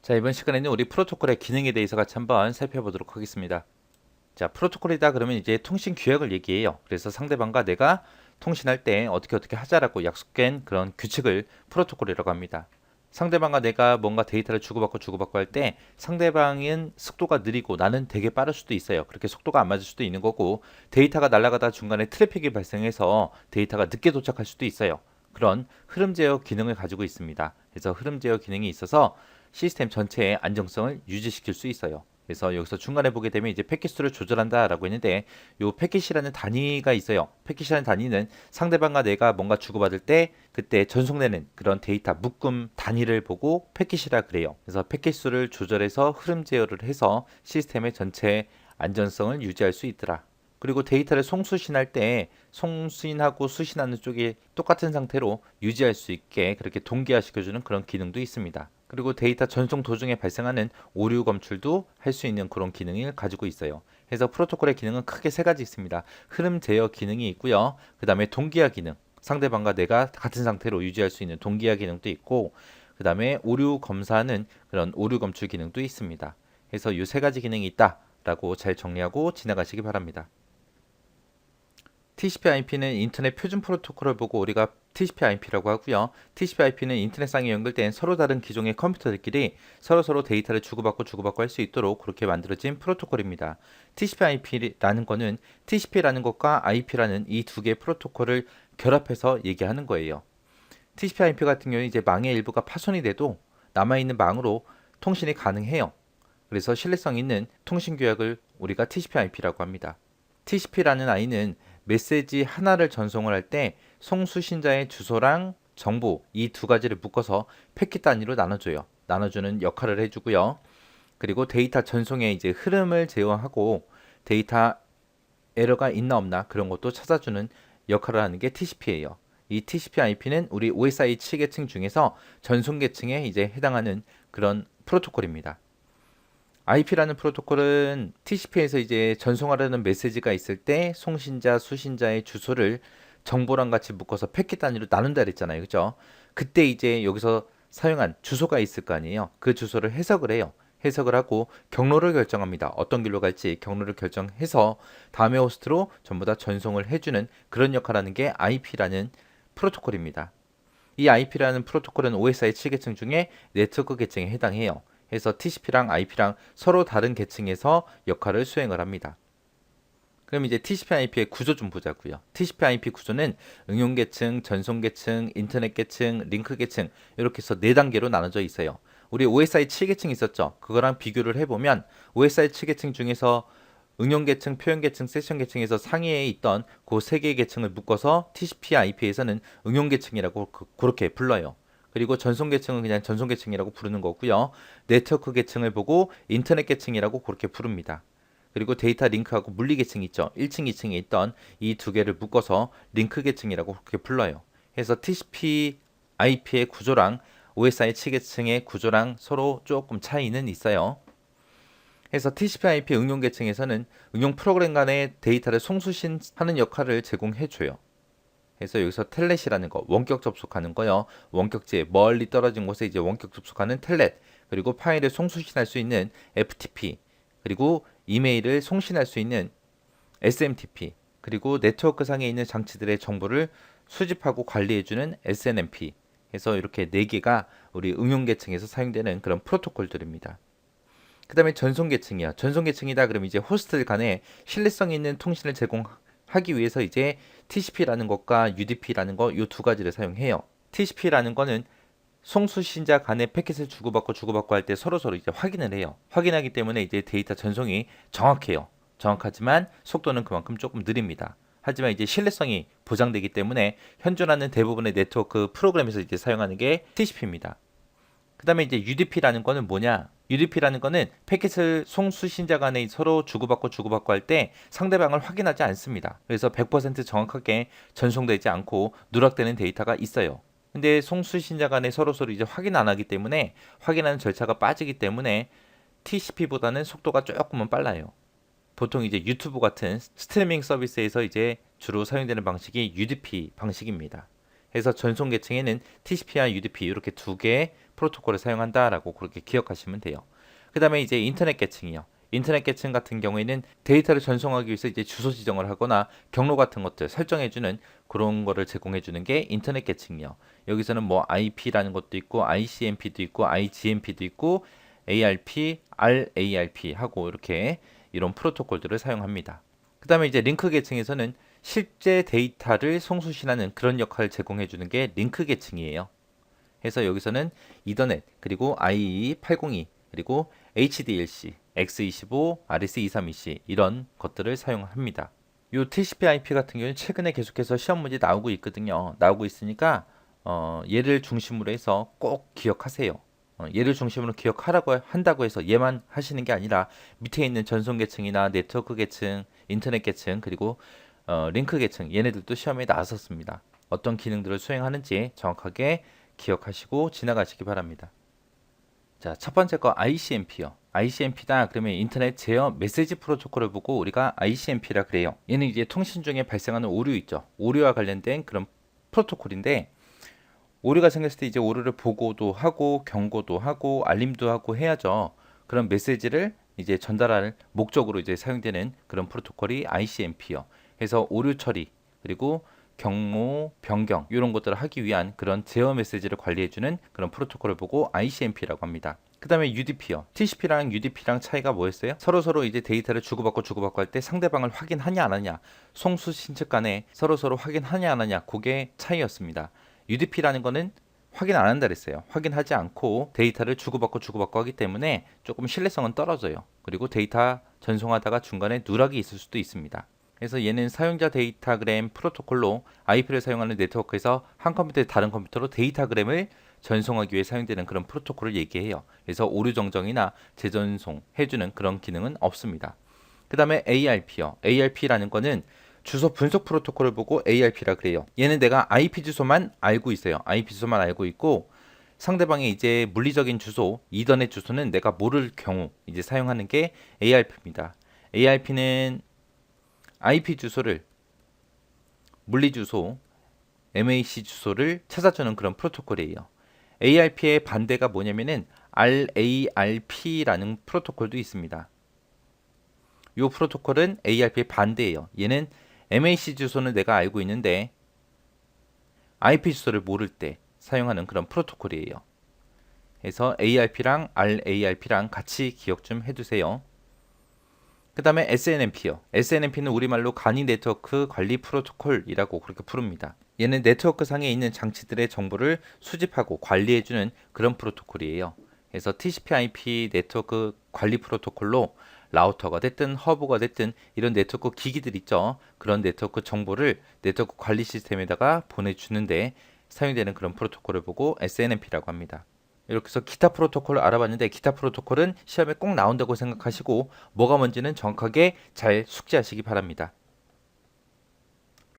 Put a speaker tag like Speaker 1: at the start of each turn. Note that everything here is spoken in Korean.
Speaker 1: 자, 이번 시간에는 우리 프로토콜의 기능에 대해서 같이 한번 살펴보도록 하겠습니다. 자, 프로토콜이다 그러면 이제 통신 규약을 얘기해요. 그래서 상대방과 내가 통신할 때 어떻게 하자라고 약속된 그런 규칙을 프로토콜이라고 합니다. 상대방과 내가 뭔가 데이터를 주고받고 할 때 상대방은 속도가 느리고 나는 되게 빠를 수도 있어요. 그렇게 속도가 안 맞을 수도 있는 거고, 데이터가 날아가다 중간에 트래픽이 발생해서 데이터가 늦게 도착할 수도 있어요. 그런 흐름 제어 기능을 가지고 있습니다. 그래서 흐름 제어 기능이 있어서 시스템 전체의 안정성을 유지시킬 수 있어요. 그래서 여기서 중간에 보게 되면 이제 패킷 수를 조절한다라고 했는데, 요 패킷이라는 단위가 있어요. 패킷이라는 단위는 상대방과 내가 뭔가 주고받을 때 그때 전송되는 그런 데이터 묶음 단위를 보고 패킷이라 그래요. 그래서 패킷 수를 조절해서 흐름 제어를 해서 시스템의 전체 안전성을 유지할 수 있더라. 그리고 데이터를 송수신할 때 송수신하고 수신하는 쪽이 똑같은 상태로 유지할 수 있게 그렇게 동기화시켜주는 그런 기능도 있습니다. 그리고 데이터 전송 도중에 발생하는 오류 검출도 할 수 있는 그런 기능을 가지고 있어요. 그래서 프로토콜의 기능은 크게 세 가지 있습니다. 흐름 제어 기능이 있고요. 그 다음에 동기화 기능, 상대방과 내가 같은 상태로 유지할 수 있는 동기화 기능도 있고, 그 다음에 오류 검사하는 그런 오류 검출 기능도 있습니다. 그래서 이 세 가지 기능이 있다라고 잘 정리하고 지나가시기 바랍니다. TCP/IP는 인터넷 표준 프로토콜을 보고 우리가 TCP/IP라고 하고요. TCP/IP는 인터넷상에 연결된 서로 다른 기종의 컴퓨터들끼리 서로 데이터를 주고받고 할 수 있도록 그렇게 만들어진 프로토콜입니다. TCP/IP라는 거는 TCP라는 것과 IP라는 이 두 개의 프로토콜을 결합해서 얘기하는 거예요. TCP/IP 같은 경우는 이제 망의 일부가 파손이 돼도 남아있는 망으로 통신이 가능해요. 그래서 신뢰성 있는 통신 규약을 우리가 TCP/IP라고 합니다. TCP라는 I는 메시지 하나를 전송을 할 때 송수신자의 주소랑 정보 이 두 가지를 묶어서 패킷 단위로 나눠줘요. 나눠주는 역할을 해주고요. 그리고 데이터 전송의 이제 흐름을 제어하고 데이터 에러가 있나 없나 그런 것도 찾아주는 역할을 하는 게 TCP예요. 이 TCP/IP는 우리 OSI 7계층 중에서 전송 계층에 이제 해당하는 그런 프로토콜입니다. IP라는 프로토콜은 TCP에서 이제 전송하려는 메시지가 있을 때 송신자, 수신자의 주소를 정보랑 같이 묶어서 패킷 단위로 나눈다 그랬잖아요. 그죠? 그때 이제 여기서 사용한 주소가 있을 거 아니에요. 그 주소를 해석을 해요. 해석을 하고 경로를 결정합니다. 어떤 길로 갈지 경로를 결정해서 다음의 호스트로 전부 다 전송을 해주는 그런 역할을 하는 게 IP라는 프로토콜입니다. 이 IP라는 프로토콜은 OSI 7계층 중에 네트워크 계층에 해당해요. 그래서 TCP랑 IP랑 서로 다른 계층에서 역할을 수행을 합니다. 그럼 이제 TCP/IP의 구조 좀 보자고요. TCP/IP 구조는 응용 계층, 전송 계층, 인터넷 계층, 링크 계층 이렇게 해서 네 단계로 나눠져 있어요. 우리 OSI 7계층 있었죠? 그거랑 비교를 해보면 OSI 7계층 중에서 응용 계층, 표현 계층, 세션 계층에서 상위에 있던 그 세 개의 계층을 묶어서 TCP/IP에서는 응용 계층이라고 그렇게 불러요. 그리고 전송 계층은 그냥 전송 계층이라고 부르는 거고요. 네트워크 계층을 보고 인터넷 계층이라고 그렇게 부릅니다. 그리고 데이터 링크하고 물리 계층 있죠. 1층, 2층에 있던 이 두 개를 묶어서 링크 계층이라고 그렇게 불러요. 그래서 TCP/IP의 구조랑 OSI 7계층의 구조랑 서로 조금 차이는 있어요. 그래서 TCP/IP 응용 계층에서는 응용 프로그램 간의 데이터를 송수신하는 역할을 제공해줘요. 그래서 여기서 텔넷이라는 거, 원격 접속하는 거요. 원격지에 멀리 떨어진 곳에 이제 원격 접속하는 텔넷, 그리고 파일을 송수신할 수 있는 FTP, 그리고 이메일을 송신할 수 있는 SMTP, 그리고 네트워크 상에 있는 장치들의 정보를 수집하고 관리해주는 SNMP. 해서 이렇게 네 개가 우리 응용 계층에서 사용되는 그런 프로토콜들입니다. 그 다음에 전송 계층이야. 전송 계층이다 그러면 이제 호스트 간에 신뢰성 있는 통신을 제공하기 위해서 이제 TCP라는 것과 UDP라는 거 이 두 가지를 사용해요. TCP라는 거는 송수신자 간의 패킷을 주고받고 할 때 서로서로 이제 확인을 해요. 확인하기 때문에 이제 데이터 전송이 정확해요. 정확하지만 속도는 그만큼 조금 느립니다. 하지만 이제 신뢰성이 보장되기 때문에 현존하는 대부분의 네트워크 프로그램에서 이제 사용하는 게 TCP입니다. 그 다음에 이제 UDP라는 거는 뭐냐? UDP라는 거는 패킷을 송수신자 간에 서로 주고받고 할 때 상대방을 확인하지 않습니다. 그래서 100% 정확하게 전송되지 않고 누락되는 데이터가 있어요. 근데 송수신자 간에 서로 이제 확인 안 하기 때문에 확인하는 절차가 빠지기 때문에 TCP보다는 속도가 조금은 빨라요. 보통 이제 유튜브 같은 스트리밍 서비스에서 이제 주로 사용되는 방식이 UDP 방식입니다. 그래서 전송 계층에는 TCP와 UDP 이렇게 두 개의 프로토콜을 사용한다라고 그렇게 기억하시면 돼요. 그 다음에 이제 인터넷 계층이요. 인터넷 계층 같은 경우에는 데이터를 전송하기 위해서 이제 주소 지정을 하거나 경로 같은 것들 설정해주는 그런 거를 제공해주는 게 인터넷 계층이요. 여기서는 뭐 IP라는 것도 있고 ICMP도 있고 IGMP도 있고 ARP, RARP 하고 이렇게 이런 프로토콜들을 사용합니다. 그 다음에 이제 링크 계층에서는 실제 데이터를 송수신하는 그런 역할을 제공해주는 게 링크 계층이에요. 그래서 여기서는 이더넷, 그리고 IE802, 그리고 HDLC, X25, RS232C 이런 것들을 사용합니다. 이 TCP/IP 같은 경우는 최근에 계속해서 시험 문제 나오고 있거든요. 나오고 있으니까 얘를 중심으로 해서 꼭 기억하세요. 얘를 중심으로 기억하라고 한다고 해서 얘만 하시는 게 아니라 밑에 있는 전송 계층이나 네트워크 계층, 인터넷 계층, 그리고 링크 계층 얘네들도 시험에 나왔었습니다. 어떤 기능들을 수행하는지 정확하게 기억하시고 지나가시기 바랍니다. 자, 첫 번째 거 ICMP요. ICMP다 그러면 인터넷 제어 메시지 프로토콜을 보고 우리가 ICMP라 그래요. 얘는 이제 통신 중에 발생하는 오류 있죠. 오류와 관련된 그런 프로토콜인데 오류가 생겼을 때 이제 오류를 보고도 하고 경고도 하고 알림도 하고 해야죠. 그런 메시지를 이제 전달할 목적으로 이제 사용되는 그런 프로토콜이 ICMP요. 그래서 오류 처리 그리고 경로 변경 이런 것들을 하기 위한 그런 제어 메시지를 관리해주는 그런 프로토콜을 보고 ICMP라고 합니다. 그 다음에 UDP요. TCP랑 UDP랑 차이가 뭐였어요? 서로 이제 데이터를 주고받고 할 때 상대방을 확인하냐 안 하냐, 송수 신측 간에 서로 확인하냐 안 하냐, 그게 차이였습니다. UDP라는 거는 확인 안 한다 그랬어요. 확인하지 않고 데이터를 주고받고 하기 때문에 조금 신뢰성은 떨어져요. 그리고 데이터 전송하다가 중간에 누락이 있을 수도 있습니다. 그래서 얘는 사용자 데이터그램 프로토콜로 IP를 사용하는 네트워크에서 한 컴퓨터에 다른 컴퓨터로 데이터그램을 전송하기 위해 사용되는 그런 프로토콜을 얘기해요. 그래서 오류 정정이나 재전송 해주는 그런 기능은 없습니다. 그 다음에 ARP요. ARP라는 거는 주소 분석 프로토콜을 보고 ARP라 그래요. 얘는 내가 IP 주소만 알고 있어요. IP 주소만 알고 있고 상대방의 이제 물리적인 주소, 이더넷 주소는 내가 모를 경우 이제 사용하는 게 ARP입니다. ARP는 IP 주소를 물리 주소, MAC 주소를 찾아주는 그런 프로토콜이에요. ARP의 반대가 뭐냐면은 RARP라는 프로토콜도 있습니다. 이 프로토콜은 ARP의 반대예요. 얘는 MAC 주소는 내가 알고 있는데 IP 주소를 모를 때 사용하는 그런 프로토콜이에요. 그래서 ARP랑 RARP랑 같이 기억 좀 해두세요. 그 다음에 SNMP요. SNMP는 우리말로 간이 네트워크 관리 프로토콜이라고 그렇게 부릅니다. 얘는 네트워크 상에 있는 장치들의 정보를 수집하고 관리해주는 그런 프로토콜이에요. 그래서 TCP/IP 네트워크 관리 프로토콜로 라우터가 됐든 허브가 됐든 이런 네트워크 기기들 있죠. 그런 네트워크 정보를 네트워크 관리 시스템에다가 보내주는데 사용되는 그런 프로토콜을 보고 SNMP라고 합니다. 이렇게 해서 기타 프로토콜을 알아봤는데 기타 프로토콜은 시험에 꼭 나온다고 생각하시고 뭐가 뭔지는 정확하게 잘 숙지하시기 바랍니다.